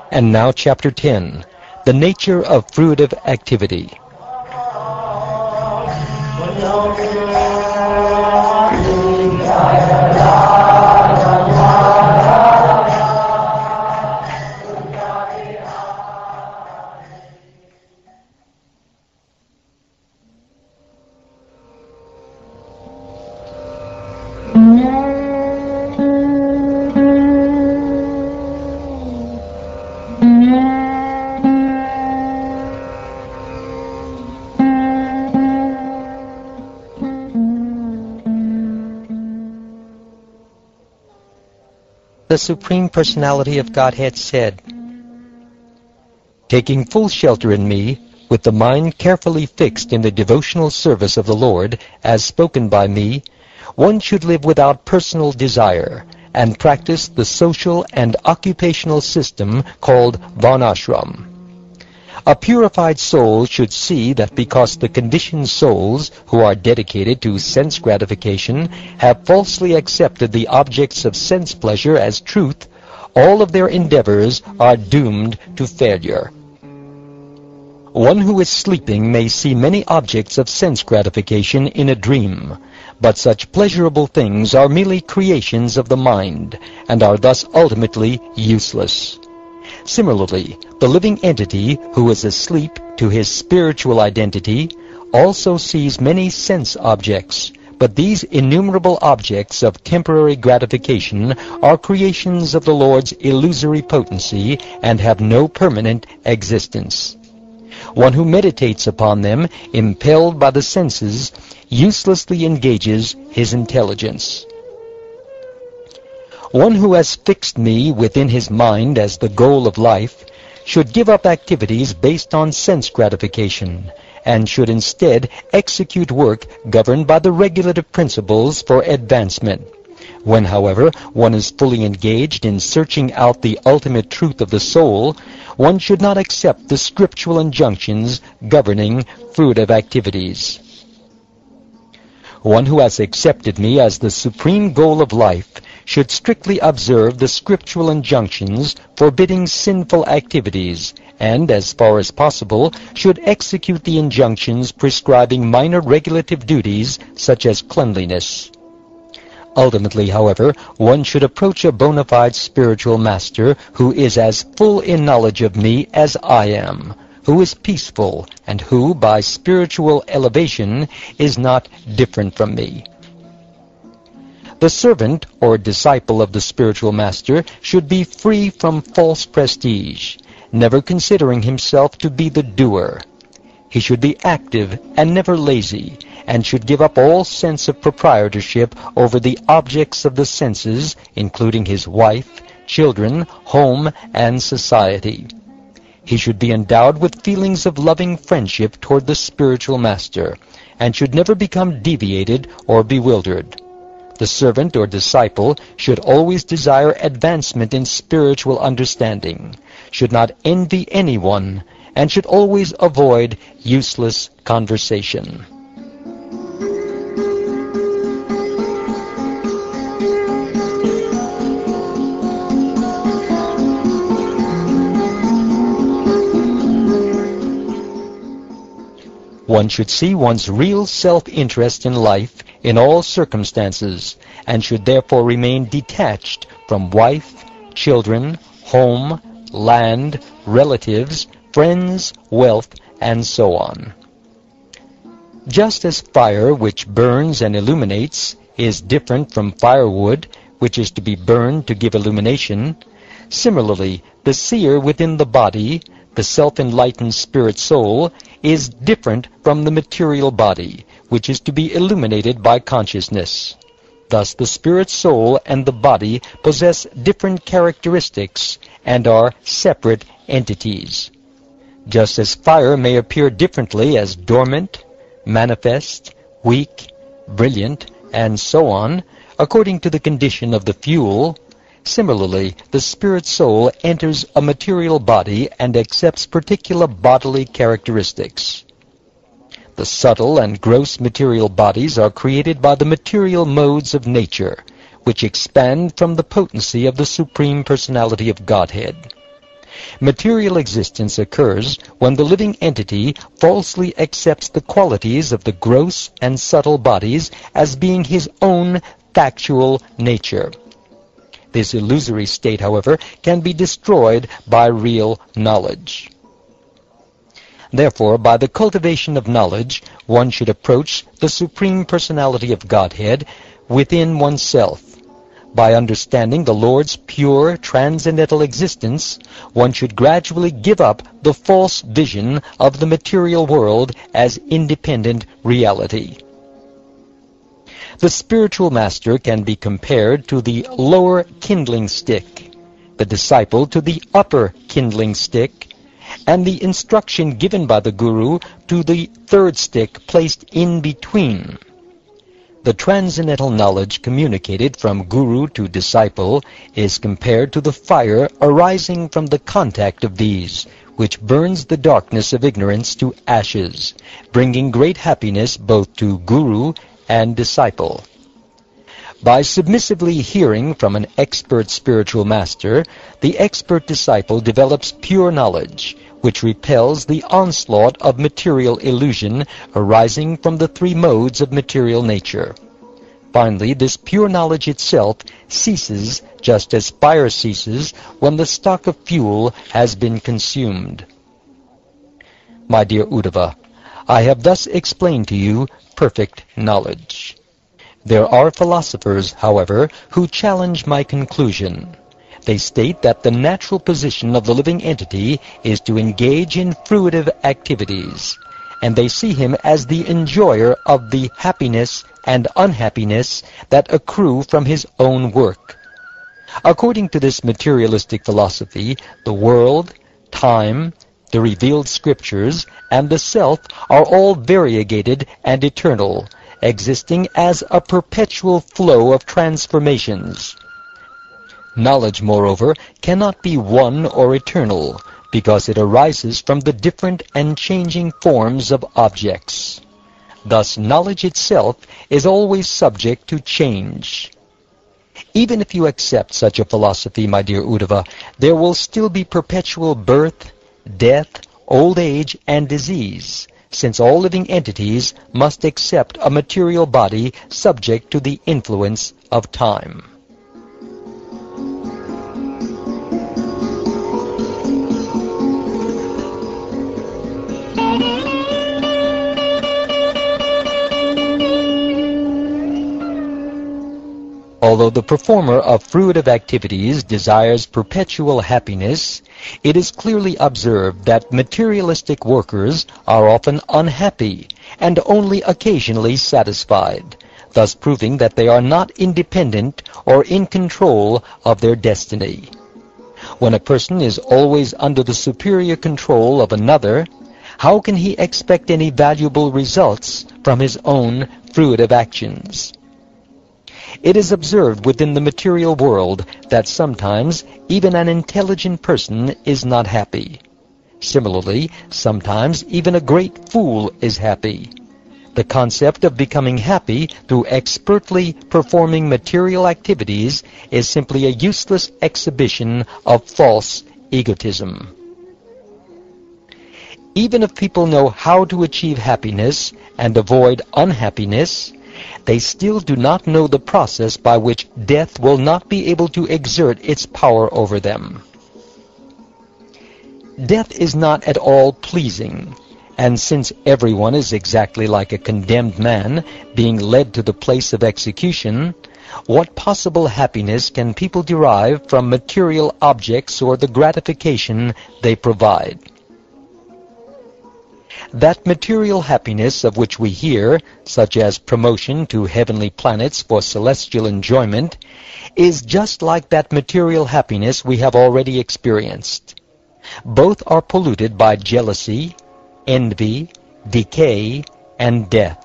And now Chapter 10, the nature of fruitive activity. The Supreme Personality of Godhead said, "Taking full shelter in me, with the mind carefully fixed in the devotional service of the Lord, as spoken by me, one should live without personal desire, and practice the social and occupational system called varnashram. A purified soul should see that because the conditioned souls, who are dedicated to sense gratification, have falsely accepted the objects of sense pleasure as truth, all of their endeavors are doomed to failure. One who is sleeping may see many objects of sense gratification in a dream, but such pleasurable things are merely creations of the mind, and are thus ultimately useless. Similarly, the living entity who is asleep to his spiritual identity also sees many sense objects, but these innumerable objects of temporary gratification are creations of the Lord's illusory potency and have no permanent existence. One who meditates upon them, impelled by the senses, uselessly engages his intelligence. One who has fixed me within his mind as the goal of life should give up activities based on sense gratification, and should instead execute work governed by the regulative principles for advancement. When, however, one is fully engaged in searching out the ultimate truth of the soul, one should not accept the scriptural injunctions governing fruitive activities. One who has accepted me as the supreme goal of life should strictly observe the scriptural injunctions forbidding sinful activities, and, as far as possible, should execute the injunctions prescribing minor regulative duties such as cleanliness. Ultimately, however, one should approach a bona fide spiritual master who is as full in knowledge of me as I am, who is peaceful, and who, by spiritual elevation, is not different from me. The servant or disciple of the spiritual master should be free from false prestige, never considering himself to be the doer. He should be active and never lazy, and should give up all sense of proprietorship over the objects of the senses, including his wife, children, home, and society. He should be endowed with feelings of loving friendship toward the spiritual master, and should never become deviated or bewildered. The servant or disciple should always desire advancement in spiritual understanding, should not envy anyone, and should always avoid useless conversation. One should see one's real self-interest in life in all circumstances, and should therefore remain detached from wife, children, home, land, relatives, friends, wealth, and so on. Just as fire, which burns and illuminates, is different from firewood, which is to be burned to give illumination, similarly, the seer within the body, the self-enlightened spirit soul, is different from the material body, which is to be illuminated by consciousness. Thus the spirit soul and the body possess different characteristics and are separate entities. Just as fire may appear differently as dormant, manifest, weak, brilliant, and so on, according to the condition of the fuel, Similarly, the spirit soul enters a material body and accepts particular bodily characteristics. The subtle and gross material bodies are created by the material modes of nature, which expand from the potency of the Supreme Personality of Godhead. Material existence occurs when the living entity falsely accepts the qualities of the gross and subtle bodies as being his own factual nature. This illusory state, however, can be destroyed by real knowledge. Therefore, by the cultivation of knowledge, one should approach the Supreme Personality of Godhead within oneself. By understanding the Lord's pure, transcendental existence, one should gradually give up the false vision of the material world as independent reality. The spiritual master can be compared to the lower kindling stick, the disciple to the upper kindling stick, and the instruction given by the Guru to the third stick placed in between. The transcendental knowledge communicated from Guru to disciple is compared to the fire arising from the contact of these, which burns the darkness of ignorance to ashes, bringing great happiness both to Guru and disciple. By submissively hearing from an expert spiritual master, the expert disciple develops pure knowledge, which repels the onslaught of material illusion arising from the three modes of material nature. Finally, this pure knowledge itself ceases just as fire ceases when the stock of fuel has been consumed. My dear Uddhava, I have thus explained to you perfect knowledge. There are philosophers, however, who challenge my conclusion. They state that the natural position of the living entity is to engage in fruitive activities, and they see him as the enjoyer of the happiness and unhappiness that accrue from his own work. According to this materialistic philosophy, the world, time, the revealed scriptures, and the self are all variegated and eternal, existing as a perpetual flow of transformations. Knowledge, moreover, cannot be one or eternal, because it arises from the different and changing forms of objects. Thus, knowledge itself is always subject to change. Even if you accept such a philosophy, my dear Uddhava, there will still be perpetual birth, death, old age, and disease, since all living entities must accept a material body subject to the influence of time. Although the performer of fruitive activities desires perpetual happiness, it is clearly observed that materialistic workers are often unhappy and only occasionally satisfied, thus proving that they are not independent or in control of their destiny. When a person is always under the superior control of another, how can he expect any valuable results from his own fruitive actions? It is observed within the material world that sometimes even an intelligent person is not happy. Similarly, sometimes even a great fool is happy. The concept of becoming happy through expertly performing material activities is simply a useless exhibition of false egotism. Even if people know how to achieve happiness and avoid unhappiness, they still do not know the process by which death will not be able to exert its power over them. Death is not at all pleasing, and since everyone is exactly like a condemned man being led to the place of execution, what possible happiness can people derive from material objects or the gratification they provide? That material happiness of which we hear, such as promotion to heavenly planets for celestial enjoyment, is just like that material happiness we have already experienced. Both are polluted by jealousy, envy, decay, and death.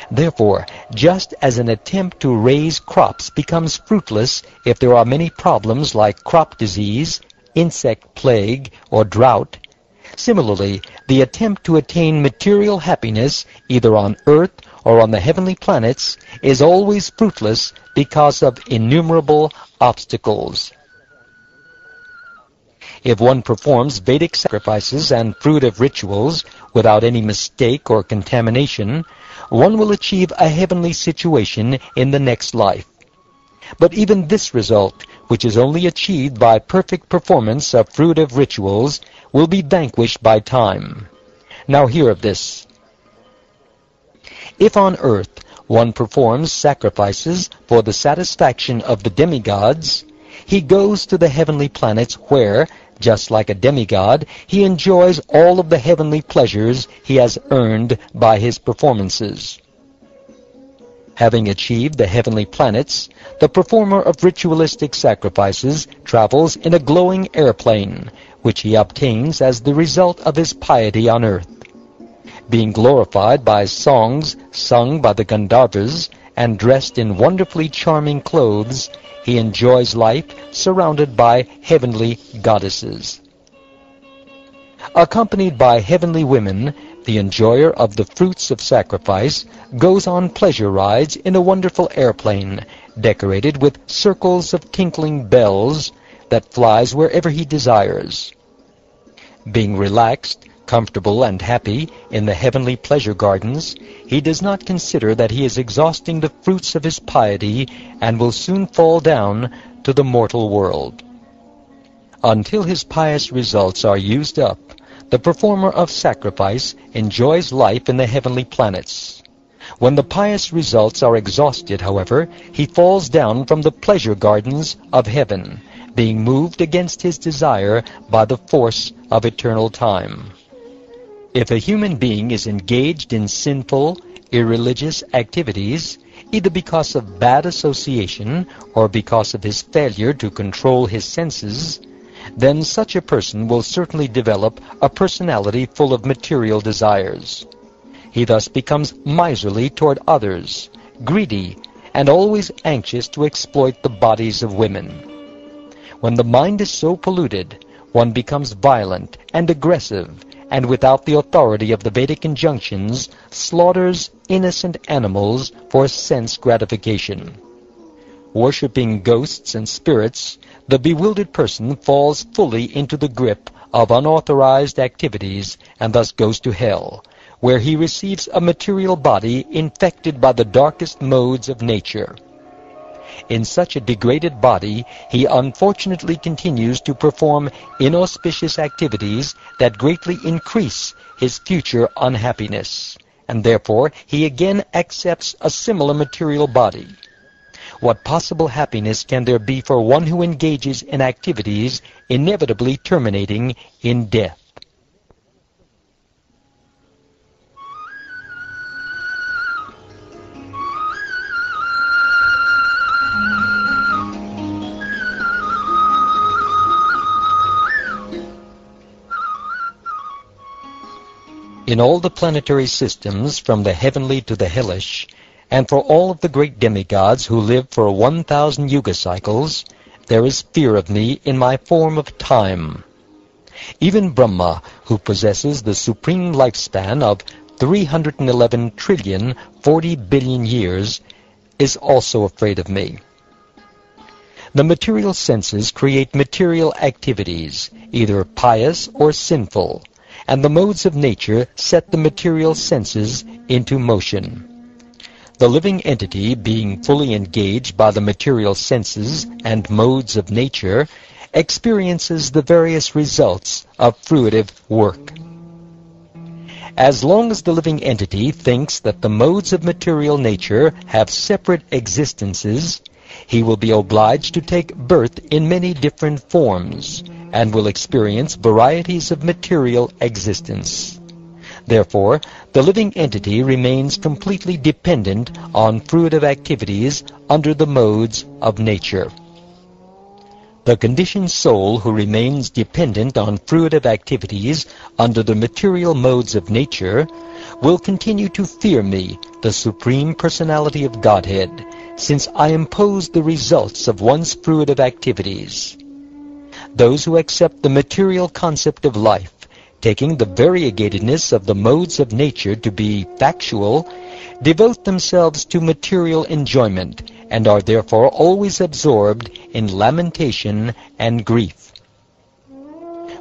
Therefore, just as an attempt to raise crops becomes fruitless if there are many problems like crop disease, insect plague, or drought, similarly, the attempt to attain material happiness, either on earth or on the heavenly planets, is always fruitless because of innumerable obstacles. If one performs Vedic sacrifices and fruitive rituals without any mistake or contamination, one will achieve a heavenly situation in the next life. But even this result, which is only achieved by perfect performance of fruitive rituals, will be vanquished by time. Now hear of this. If on earth one performs sacrifices for the satisfaction of the demigods, he goes to the heavenly planets where, just like a demigod, he enjoys all of the heavenly pleasures he has earned by his performances. Having achieved the heavenly planets, the performer of ritualistic sacrifices travels in a glowing airplane, which he obtains as the result of his piety on earth. Being glorified by songs sung by the Gandharvas and dressed in wonderfully charming clothes, he enjoys life surrounded by heavenly goddesses. Accompanied by heavenly women, the enjoyer of the fruits of sacrifice goes on pleasure rides in a wonderful airplane, decorated with circles of tinkling bells that flies wherever he desires. Being relaxed, comfortable, and happy in the heavenly pleasure gardens, he does not consider that he is exhausting the fruits of his piety and will soon fall down to the mortal world. Until his pious results are used up, the performer of sacrifice enjoys life in the heavenly planets. When the pious results are exhausted, however, he falls down from the pleasure gardens of heaven, being moved against his desire by the force of eternal time. If a human being is engaged in sinful, irreligious activities, either because of bad association or because of his failure to control his senses, then such a person will certainly develop a personality full of material desires. He thus becomes miserly toward others, greedy, and always anxious to exploit the bodies of women. When the mind is so polluted, one becomes violent and aggressive, and without the authority of the Vedic injunctions, slaughters innocent animals for sense gratification. Worshipping ghosts and spirits, the bewildered person falls fully into the grip of unauthorized activities and thus goes to hell, where he receives a material body infected by the darkest modes of nature. In such a degraded body, he unfortunately continues to perform inauspicious activities that greatly increase his future unhappiness, and therefore he again accepts a similar material body. What possible happiness can there be for one who engages in activities inevitably terminating in death? In all the planetary systems, from the heavenly to the hellish, and for all of the great demigods who live for 1,000 yuga cycles, there is fear of me in my form of time. Even Brahma, who possesses the supreme lifespan of 311 trillion 40 billion years, is also afraid of me. The material senses create material activities, either pious or sinful, and the modes of nature set the material senses into motion. The living entity, being fully engaged by the material senses and modes of nature, experiences the various results of fruitive work. As long as the living entity thinks that the modes of material nature have separate existences, he will be obliged to take birth in many different forms, and will experience varieties of material existence. Therefore, the living entity remains completely dependent on fruitive activities under the modes of nature. The conditioned soul who remains dependent on fruitive activities under the material modes of nature will continue to fear me, the Supreme Personality of Godhead, since I impose the results of one's fruitive activities. Those who accept the material concept of life, taking the variegatedness of the modes of nature to be factual, devote themselves to material enjoyment, and are therefore always absorbed in lamentation and grief.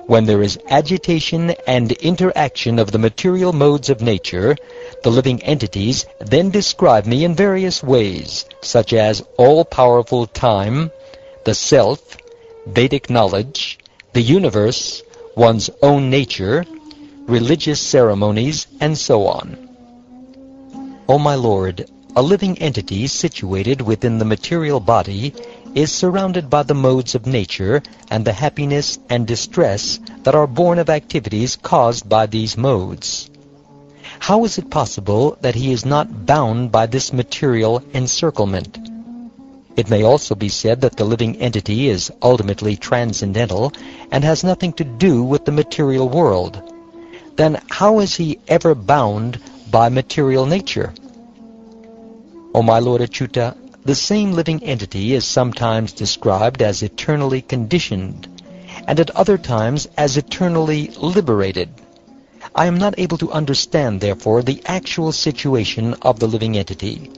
When there is agitation and interaction of the material modes of nature, the living entities then describe me in various ways, such as all-powerful time, the self, Vedic knowledge, the universe, one's own nature, religious ceremonies, and so on. O my Lord, a living entity situated within the material body is surrounded by the modes of nature and the happiness and distress that are born of activities caused by these modes. How is it possible that he is not bound by this material encirclement? It may also be said that the living entity is ultimately transcendental and has nothing to do with the material world. Then how is he ever bound by material nature? O my Lord Achyuta, the same living entity is sometimes described as eternally conditioned, and at other times as eternally liberated. I am not able to understand, therefore, the actual situation of the living entity.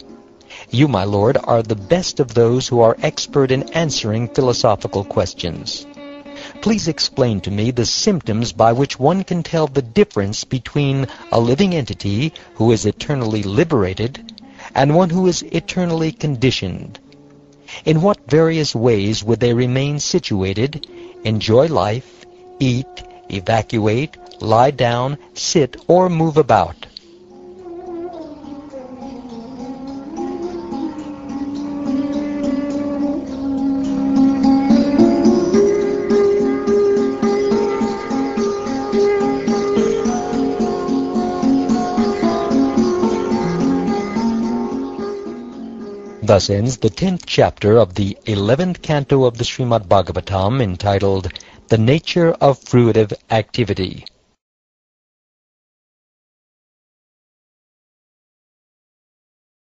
You, my Lord, are the best of those who are expert in answering philosophical questions. Please explain to me the symptoms by which one can tell the difference between a living entity who is eternally liberated and one who is eternally conditioned. In what various ways would they remain situated, enjoy life, eat, evacuate, lie down, sit, or move about? Thus ends the 10th chapter of the 11th canto of the Srimad Bhagavatam, entitled The Nature of Fruitive Activity.